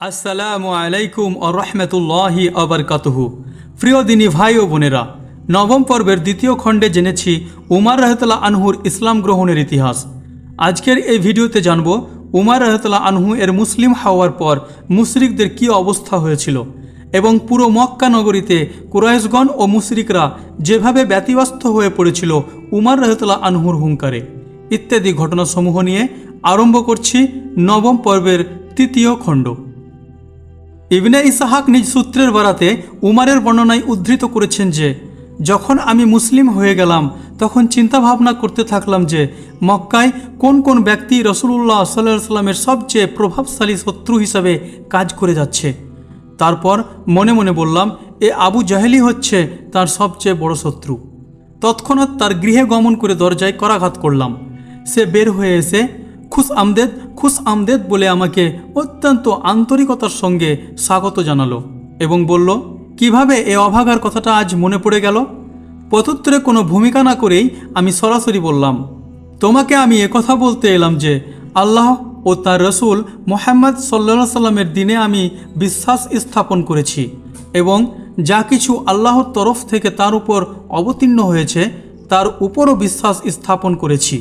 আসসালামু আলাইকুম ও রহমতুল্লাহি আবরকাতুহু। প্রিয় দিনী ভাই ও বোনেরা, নবম পর্বের দ্বিতীয় খণ্ডে জেনেছি উমার রাহতাল্লাহ আনহুর ইসলাম গ্রহণের ইতিহাস। আজকের এই ভিডিওতে জানব উমার রাহতাল্লাহ আনহু এর মুসলিম হওয়ার পর মুশরিকদের কী অবস্থা হয়েছিল এবং পুরো মক্কা নগরীতে কুরাইশগণ ও মুশরিকরা যেভাবে ব্যতিব্যস্ত হয়ে পড়েছিল উমার রাহতাল্লাহ আনহুর হুঙ্কারে, ইত্যাদি ঘটনাসমূহ নিয়ে আরম্ভ করছি নবম পর্বের তৃতীয় খণ্ড। ইবনে ইসহাক নিজ সূত্রের বরাতে উমারের বর্ণনায় উদ্ধৃত করেছেন যে, যখন আমি মুসলিম হয়ে গেলাম তখন চিন্তা ভাবনা করতে থাকলাম যে মক্কায় কোন কোন ব্যক্তি রসুলুল্লাহ সাল্লাল্লাহু সাল্লামের সবচেয়ে প্রভাবশালী শত্রু হিসাবে কাজ করে যাচ্ছে। তারপর মনে মনে বললাম, এ আবু জাহেলি হচ্ছে তার সবচেয়ে বড় শত্রু। তৎক্ষণাৎ তার গৃহে গমন করে দরজায় করাঘাত করলাম। সে বের হয়ে এসে খুশ আমদেদ বলে আমাকে অত্যন্ত আন্তরিকতার সঙ্গে স্বাগত জানালো এবং বলল, কিভাবে এ অভাগার কথাটা আজ মনে পড়ে গেল? প্রত্যুত্তরে কোনো ভূমিকা না করেই আমি সরাসরি বললাম, তোমাকে আমি একথা বলতে এলাম যে আল্লাহ ও তার রসুল মুহাম্মদ সাল্লাল্লাহু সাল্লামের দিনে আমি বিশ্বাস স্থাপন করেছি এবং যা কিছু আল্লাহর তরফ থেকে তার উপর অবতীর্ণ হয়েছে তার উপরও বিশ্বাস স্থাপন করেছি।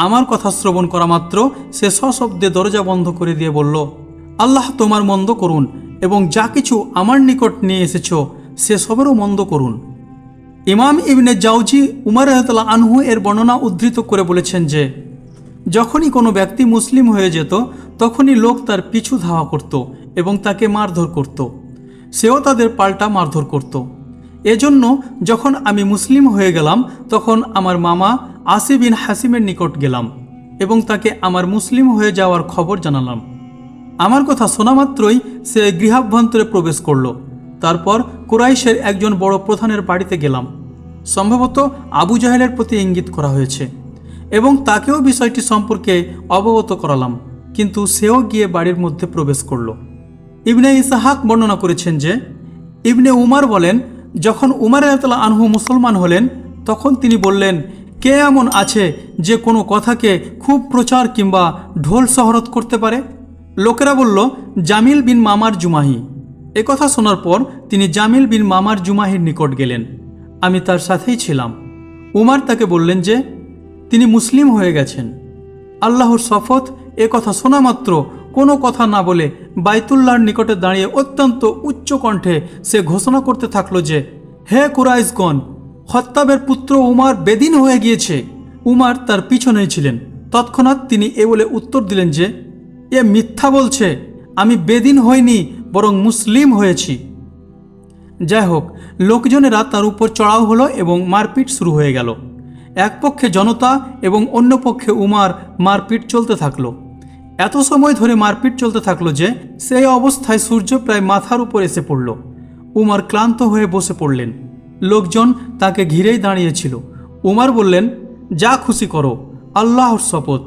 আমার কথা শ্রবণ করা মাত্র সে সশব্দে দরজা বন্ধ করে দিয়ে বলল, আল্লাহ তোমার মন্দ করুন এবং যা কিছু আমার নিকট নিয়ে এসেছ সে সবেরও মন্দ করুন। ইমাম ইবনে জাওজি উমর রাদিয়াল্লাহু আনহু এর বর্ণনা উদ্ধৃত করে বলেছেন যে, যখনই কোনো ব্যক্তি মুসলিম হয়ে যেত তখনই লোক তার পিছু ধাওয়া করত এবং তাকে মারধর করত, সেও তাদের পাল্টা মারধর করত। এজন্য যখন আমি মুসলিম হয়ে গেলাম তখন আমার মামা আসি বিন হাসিমের নিকট গেলাম এবং তাকে আমার মুসলিম হয়ে যাওয়ার খবর জানালাম। আমার কথা শোনা মাত্রই সে গৃহাভ্যন্তরে প্রবেশ করল। তারপর কুরাইশের একজন বড় প্রধানের বাড়িতে গেলাম। সম্ভবত আবু জাহেলের প্রতি ইঙ্গিত করা হয়েছে এবং তাকেও বিষয়টি সম্পর্কে অবগত করালাম, কিন্তু সেও গিয়ে বাড়ির মধ্যে প্রবেশ করল। ইবনে ইসহাক বর্ণনা করেছেন যে, ইবনে উমার বলেন, যখন উমর রাদিয়াল্লাহু আনহু মুসলমান হলেন তখন তিনি বললেন, কে এমন আছে যে কোনো কথাকে খুব প্রচার কিংবা ঢোল শহরত করতে পারে? লোকেরা বলল, জামিল বিন মামার জুমাহি। একথা শোনার পর তিনি জামিল বিন মামার জুমাহির নিকট গেলেন। আমি তার সাথেই ছিলাম। উমার তাকে বললেন যে তিনি মুসলিম হয়ে গেছেন। আল্লাহর শপথ, এ কথা শোনা মাত্র কোনো কথা না বলে বাইতুল্লাহর নিকটে দাঁড়িয়ে অত্যন্ত উচ্চ কণ্ঠে সে ঘোষণা করতে থাকলো যে, হে কুরাইশগণ, খত্তাবের পুত্র উমার বেদিন হয়ে গিয়েছে। উমার তার পিছনেই ছিলেন। তৎক্ষণাৎ তিনি এ বলে উত্তর দিলেন যে, এ মিথ্যা বলছে, আমি বেদিন হইনি বরং মুসলিম হয়েছি। যাই হোক, লোকজনেরা তার উপর চড়াও হলো এবং মারপিট শুরু হয়ে গেল। এক পক্ষে জনতা এবং অন্য পক্ষে উমার, মারপিট চলতে থাকলো। এত সময় ধরে মারপিট চলতে থাকলো যে সেই অবস্থায় সূর্য প্রায় মাথার উপর এসে পড়ল। উমার ক্লান্ত হয়ে বসে পড়লেন। লোকজন তাকে ঘিরেই দাঁড়িয়েছিল। উমার বললেন, যা খুশি করো, আল্লাহর শপথ,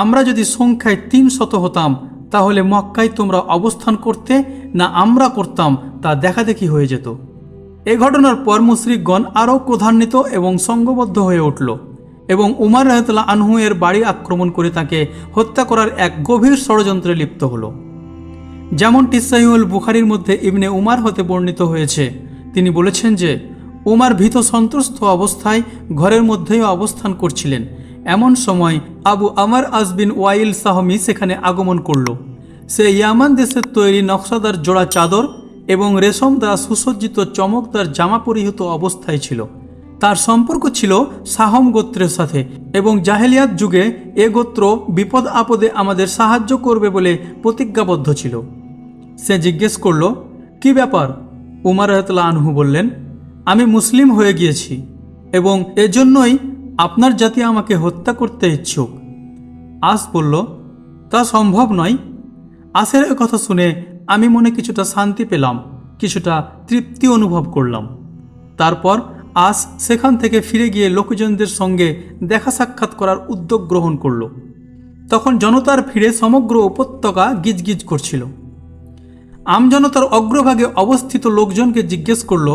আমরা যদি সংখ্যায় 300 হতাম তাহলে মক্কায় তোমরা অবস্থান করতে না আমরা করতাম তা দেখাদেখি হয়ে যেত। এ ঘটনার পর মুশরিকগণ আরও ক্রোধান্বিত এবং সঙ্গবদ্ধ হয়ে উঠল এবং উমর রাদিয়াল্লাহু আনহু এর বাড়ি আক্রমণ করে তাকে হত্যা করার এক গভীর ষড়যন্ত্রে লিপ্ত হল। যেমনটি সহিহুল বুখারীর মধ্যে ইবনে উমার হতে বর্ণিত হয়েছে, তিনি বলেছেন যে উমার ভীত সন্ত্রস্ত অবস্থায় ঘরের মধ্যেই অবস্থান করছিলেন। এমন সময় আবু আমর আস বিন ওয়াইল সাহমি সেখানে আগমন করল। সে ইয়ামান দেশের তৈরি নকশাদার জোড়া চাদর এবং রেশম দ্বারা সুসজ্জিত চমকদার জামা পরিহিত অবস্থায় ছিল। তার সম্পর্ক ছিল সাহম গোত্রের সাথে এবং জাহেলিয়াত যুগে এ গোত্র বিপদ আপদে আমাদের সাহায্য করবে বলে প্রতিজ্ঞাবদ্ধ ছিল। সে জিজ্ঞেস করল, কি ব্যাপার? উমর রাদিয়াল্লাহু আনহু বললেন, আমি মুসলিম হয়ে গিয়েছি এবং এজন্যই আপনার জাতি আমাকে হত্যা করতে ইচ্ছুক। আস বলল, তা সম্ভব নয়। আসের কথা শুনে আমি মনে কিছুটা শান্তি পেলাম, কিছুটা তৃপ্তি অনুভব করলাম। তারপর আস সেখান থেকে ফিরে গিয়ে লোকজনদের সঙ্গে দেখা সাক্ষাৎ করার উদ্যোগ গ্রহণ করল। তখন জনতার ভিড়ে সমগ্র উপত্যকা গিজগিজ করছিল। আমজনতার অগ্রভাগে অবস্থিত লোকজনকে জিজ্ঞেস করল,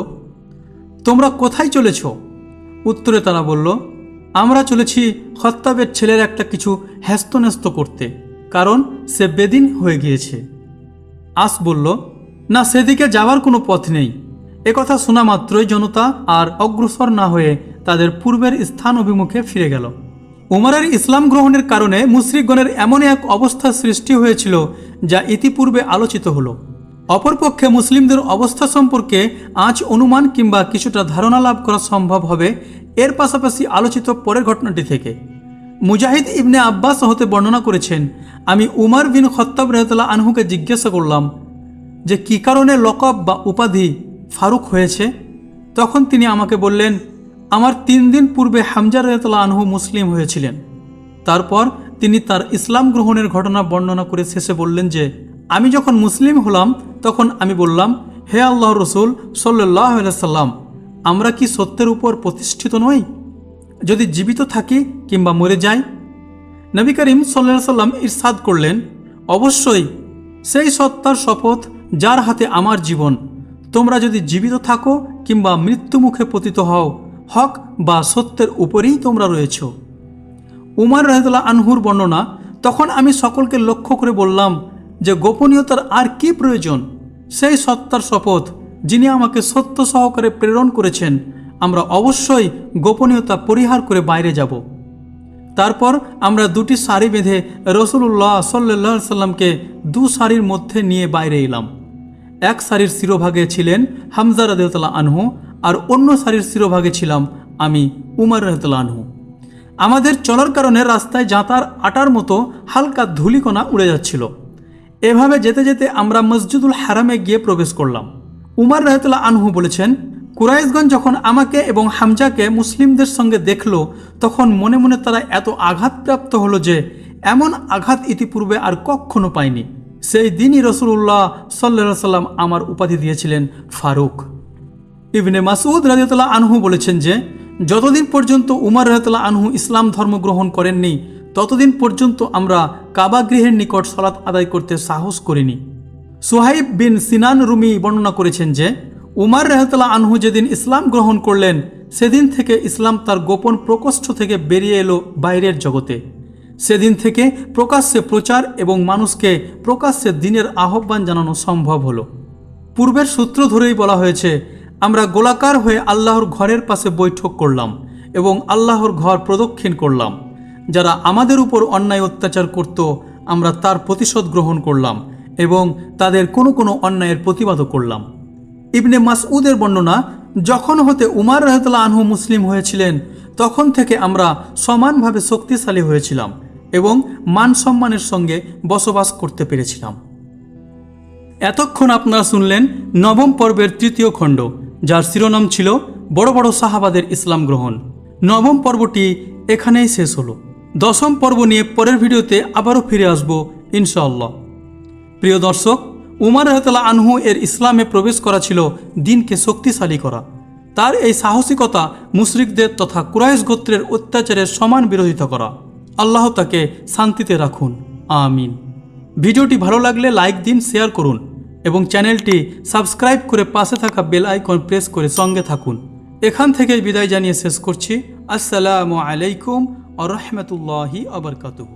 তোমরা কোথায় চলেছ? উত্তরে তারা বলল, আমরা চলেছি খত্তাবের ছেলের একটা কিছু হ্যাস্তন্যস্ত করতে, কারণ সে বেদিন হয়ে গিয়েছে। আস বলল, না, সেদিকে যাওয়ার কোনো পথ নেই। একথা শোনা মাত্রই জনতা আর অগ্রসর না হয়ে তাদের পূর্বের স্থান অভিমুখে ফিরে গেল। উমরের ইসলাম গ্রহণের কারণে মুশরিকগণের এমন এক অবস্থা সৃষ্টি হয়েছিল যা ইতিপূর্বে আলোচিত হলো। অপরপক্ষে মুসলিমদের অবস্থা সম্পর্কে আজ অনুমান কিংবা কিছুটা ধারণা লাভ করা সম্ভব হবে এর পাশাপাশি আলোচিত পরের ঘটনাটি থেকে। মুজাহিদ ইবনে আব্বাস হতে বর্ণনা করেছেন, আমি উমর বিন খাত্তাব রাদিয়াল্লাহু আনহুকে জিজ্ঞাসা করলাম যে কী কারণে লকব বা উপাধি ফারুক হয়েছে। তখন তিনি আমাকে বললেন, আমার 3 দিন পূর্বে হামজা রাদিয়াল্লাহু আনহু মুসলিম হয়েছিলেন। তারপর তিনি তার ইসলাম গ্রহণের ঘটনা বর্ণনা করে শেষে বললেন যে আমি যখন মুসলিম হলাম তখন আমি বললাম, হে আল্লাহর রাসূল সাল্লাল্লাহু আলাইহি সাল্লাম, আমরা কি সত্যের উপর প্রতিষ্ঠিত নই যদি জীবিত থাকি কিংবা মরে যাই? নবী করিম সাল্লাল্লাহু আলাইহি সাল্লাম ইরশাদ করলেন, অবশ্যই সেই সত্তার শপথ যার হাতে আমার জীবন, তোমরা যদি জীবিত থাকো কিংবা মৃত্যুমুখে পতিত হও, হক বা সত্যের উপরেই তোমরা রয়েছ। উমর রাদিয়াল্লাহু আনহুর বর্ণনা, তখন আমি সকলকে লক্ষ্য করে বললাম যে গোপনীয়তার আর কি প্রয়োজন? সেই সত্তার শপথ যিনি আমাকে সত্য সহকারে প্রেরণ করেছেন, আমরা অবশ্যই গোপনীয়তা পরিহার করে বাইরে যাব। তারপর আমরা 2টি সারি বেঁধে রাসূলুল্লাহ সাল্লাল্লাহু আলাইহি সাল্লামকে 2 সারির মধ্যে নিয়ে বাইরে এলাম। এক সারির শিরোভাগে ছিলেন হামজা রাদিয়াল্লাহু আনহু আর অন্য সারির শিরোভাগে ছিলাম আমি, উমর রাদিয়াল্লাহু আনহু। আমাদের চলার কারণে রাস্তায় জাঁতার আটার মতো হালকা ধূলিকণা উড়ে যাচ্ছিল। এভাবে যেতে যেতে আমরা মসজিদুল হারামে গিয়ে প্রবেশ করলাম। উমর রাদিয়াল্লাহু আনহু বলেছেন, কুরাইশগণ যখন আমাকে এবং হামজাকে মুসলিমদের সঙ্গে দেখল তখন মনে মনে তারা এত আঘাতপ্রাপ্ত হলো যে এমন আঘাত ইতিপূর্বে আর কখনো পায়নি। সেই দিনই রাসূলুল্লাহ সাল্লাল্লাহু আলাইহি সাল্লাম আমার উপাধি দিয়েছিলেন ফারুক। ইবনে মাসউদ রাদিয়াল্লাহু আনহু বলেছেন যে যতদিন পর্যন্ত উমর রাদিয়াল্লাহু আনহু ইসলাম ধর্ম গ্রহণ করেননি ততদিন পর্যন্ত আমরা কাবা গৃহের নিকট সালাত আদায় করতে সাহস করিনি। সুহাইব বিন সিনান রুমি বর্ণনা করেছেন যে উমর রাদিয়াল্লাহু আনহু যেদিন ইসলাম গ্রহণ করলেন সেদিন থেকে ইসলাম তার গোপন প্রকোষ্ঠ থেকে বেরিয়ে এলো বাইরের জগতে। সেদিন থেকে প্রকাশ্যে প্রচার এবং মানুষকে প্রকাশ্যে দ্বীনের আহ্বান জানানো সম্ভব হলো। পূর্বের সূত্র ধরেই বলা হয়েছে, আমরা গোলাকার হয়ে আল্লাহর ঘরের পাশে বৈঠক করলাম এবং আল্লাহর ঘর প্রদক্ষিণ করলাম। যারা আমাদের উপর অন্যায় অত্যাচার করত আমরা তার প্রতিশোধ গ্রহণ করলাম এবং তাদের কোনো কোনো অন্যায়ের প্রতিবাদও করলাম। ইবনে মাসউদের বর্ণনা, যখন হতে উমর রাদিয়াল্লাহু আনহু মুসলিম হয়েছিলেন তখন থেকে আমরা সমানভাবে শক্তিশালী হয়েছিলাম এবং মান সম্মানের সঙ্গে বসবাস করতে পেরেছিলাম। এতক্ষণ আপনারা শুনলেন 9ম পর্বের 3য় খণ্ড, যার শিরোনাম ছিল বড় বড় সাহাবাদের ইসলাম গ্রহণ। 9ম পর্বটি এখানেই শেষ হলো। 10ম পর্ব নিয়ে পরের ভিডিওতে আবারও ফিরে আসব ইনশাআল্লাহ। প্রিয় দর্শক, উমর রাদিয়াল্লাহু আনহু এর ইসলামে প্রবেশ করা ছিল দ্বীনকে শক্তিশালী করা। তার এই সাহসিকতা মুশরিকদের তথা কুরাইশ গোত্রের অত্যাচারের সমান বিরোধিতা করা। আল্লাহ তাকে শান্তিতে রাখুন, আমিন। ভিডিওটি ভালো লাগলে লাইক দিন, শেয়ার করুন এবং চ্যানেলটি সাবস্ক্রাইব করে পাশে থাকা বেল আইকন প্রেস করে সঙ্গে থাকুন। এখান থেকেই বিদায় জানিয়ে শেষ করছি। আসসালামু আলাইকুম ওয়া রাহমাতুল্লাহি ওয়া বারাকাতুহু।